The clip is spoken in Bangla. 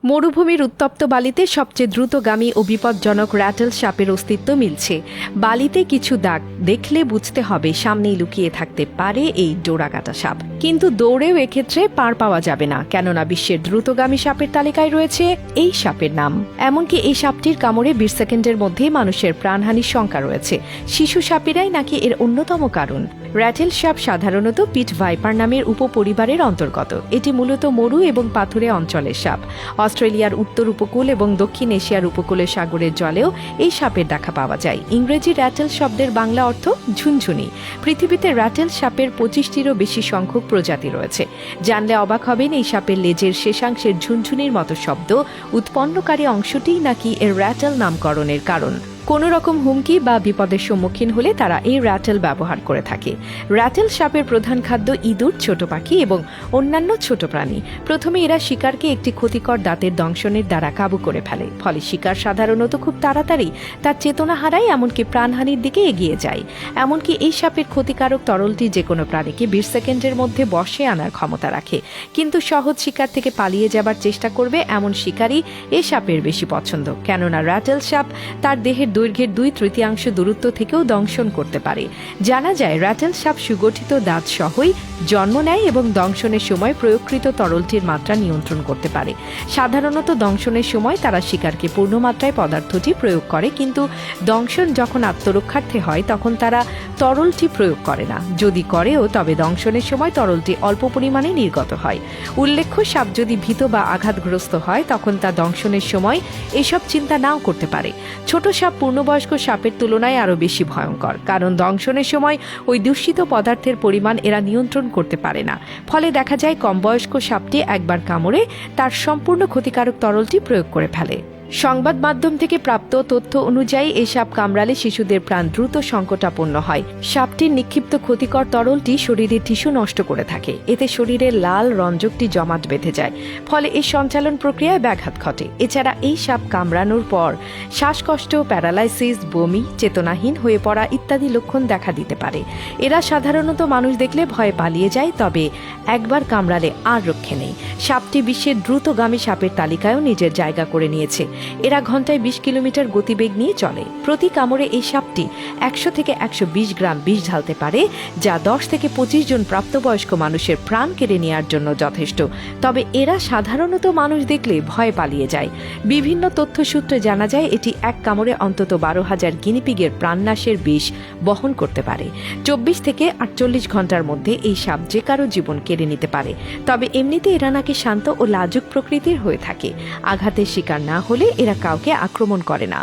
মরুভূমির উত্তপ্ত বালিতে সবচেয়ে দ্রুতগামী ও বিপজ্জনক র্যাটল সাপের অস্তিত্ব মিলছে। বালিতে কিছু দাগ দেখলে বুঝতে হবে সামনেই লুকিয়ে থাকতে পারে এই ডোরাকাটা সাপ। কিন্তু দৌড়েও এক্ষেত্রে পার পাওয়া যাবে না, কেননা বিশ্বের দ্রুতগামী সাপের তালিকায় রয়েছে এই সাপের নাম। এমনকি এই সাপটির কামড়ে 20 সেকেন্ডের মধ্যে মানুষের প্রাণহানির শঙ্কা রয়েছে। শিশু সাপেরাই নাকি এর অন্যতম কারণ। র্যাটেল সাপ সাধারণত পিট ভাইপার নামের উপপরিবারের অন্তর্গত। এটি মূলত মরু এবং পাথুরে অঞ্চলের সাপ। অস্ট্রেলিয়ার উত্তর উপকূল এবং দক্ষিণ এশিয়ার উপকূলের সাগরের জলেও এই সাপের দেখা পাওয়া যায়। ইংরেজি র্যাটেল শব্দের বাংলা অর্থ ঝুনঝুনি। পৃথিবীতে র্যাটেল সাপের 25টিরও বেশি সংখ্যক প্রজাতি রয়েছে। জানলে অবাক হবেন, এই সাপের লেজের শেষাংশের ঝুনঝুনির মতো শব্দ উৎপন্নকারী অংশটিই নাকি এর র্যাটেল নামকরণের কারণ। কোনো রকম হুমকি বা বিপদের সম্মুখীন হলে তারা এই র্যাটেল ব্যবহার করে থাকে। র্যাটেল সাপের প্রধান খাদ্য ইঁদুর, ছোট পাখি এবং অন্যান্য ছোট প্রাণী। প্রথমে এরা শিকারকে একটি ক্ষতিকর দাঁতের দংশনের দ্বারা কাবু করে ফেলে। ফলে শিকার সাধারণত খুব তাড়াতাড়ি তার চেতনা হারায়, এমনকি প্রাণহানির দিকে এগিয়ে যায়। এমনকি এই সাপের ক্ষতিকারক তরলটি যে কোনো প্রাণীকে 20 সেকেন্ডের মধ্যে বশে আনার ক্ষমতা রাখে। কিন্তু সহজ শিকার থেকে পালিয়ে যাবার চেষ্টা করবে এমন শিকারই এই সাপের বেশি পছন্দ, কেননা র্যাটেল সাপ তার দেহের দৈর্ঘ্যের 2/3 দূরত্ব থেকেও দংশন করতে পারে। জানা যায় র্যাটেল সাপ সুগঠিত দাঁত সহই জন্ম নেয় এবং দংশনের সময় প্রয়োগকৃত তরলটির মাত্রা নিয়ন্ত্রণ করতে পারে। সাধারণত দংশনের সময় তারা শিকারকে পূর্ণমাত্রায় পদার্থটি প্রয়োগ করে, কিন্তু দংশন যখন আত্মরক্ষার্থে হয় তখন তারা তরলটি প্রয়োগ করে না। যদি করেও তবে দংশনের সময় তরলটি অল্প পরিমাণে নির্গত হয়। উল্লেখ্য, সাপ যদি ভীত বা আঘাতগ্রস্ত হয় তখন তা দংশনের সময় এসব চিন্তা নাও করতে পারে। ছোট সাপ পূর্ণবয়স্ক সাপের তুলনায় আরও বেশি ভয়ঙ্কর, কারণ দংশনের সময় ওই দূষিত পদার্থের পরিমাণ এরা নিয়ন্ত্রণ করতে পারে না। ফলে দেখা যায় কম বয়স্ক সাপটি একবার কামড়ে তার সম্পূর্ণ ক্ষতিকারক তরলটি প্রয়োগ করে ফেলে। সংবাদ মাধ্যম থেকে প্রাপ্ত তথ্য অনুযায়ী এই সাপ কামড়ালে শিশুদের প্রাণ দ্রুত সংকটাপন্ন হয়। সাপটির নিক্ষিপ্ত ক্ষতিকর তরলটি শরীরের টিস্যু নষ্ট করে থাকে। এতে শরীরের লাল রঞ্জকটি জমাট বেঁধে যায়, ফলে এই সঞ্চালন প্রক্রিয়ায় ব্যাঘাত ঘটে। এছাড়া এই সাপ কামড়ানোর পর শ্বাসকষ্ট, প্যারালাইসিস, বমি, চেতনাহীন হয়ে পড়া ইত্যাদি লক্ষণ দেখা দিতে পারে। এরা সাধারণত মানুষ দেখলে ভয়ে পালিয়ে যায়, তবে একবার কামড়ালে আর রক্ষে নেই। সাপটি বিশ্বের দ্রুতগামী সাপের তালিকায়ও নিজের জায়গা করে নিয়েছে। এরা ঘন্টায় 20 কিলোমিটার গতিবেগ নিয়ে চলে। প্রতি কামড়ে এই সাপটি 100 থেকে 120 গ্রাম বিষ ঢালতে পারে, যা 10 থেকে 25 জন প্রাপ্তবয়স্ক মানুষের প্রাণ কেড়ে নেওয়ার জন্য যথেষ্ট। তবে এরা সাধারণত মানুষ দেখলে ভয়ে পালিয়ে যায়। বিভিন্ন তথ্য সূত্রে জানা যায় এটি এক কামড়ে অন্তত 12,000 গিনিপিগের প্রাণনাশের বিষ বহন করতে পারে। 24 থেকে 48 ঘন্টার মধ্যে এই সাপ যে কারো জীবন কেড়ে নিতে পারে। তবে এমনিতে এরা নাকি শান্ত ও লাজুক প্রকৃতির হয়ে থাকে। আঘাতের শিকার না হলে এরা কাউকে আক্রমণ করে না।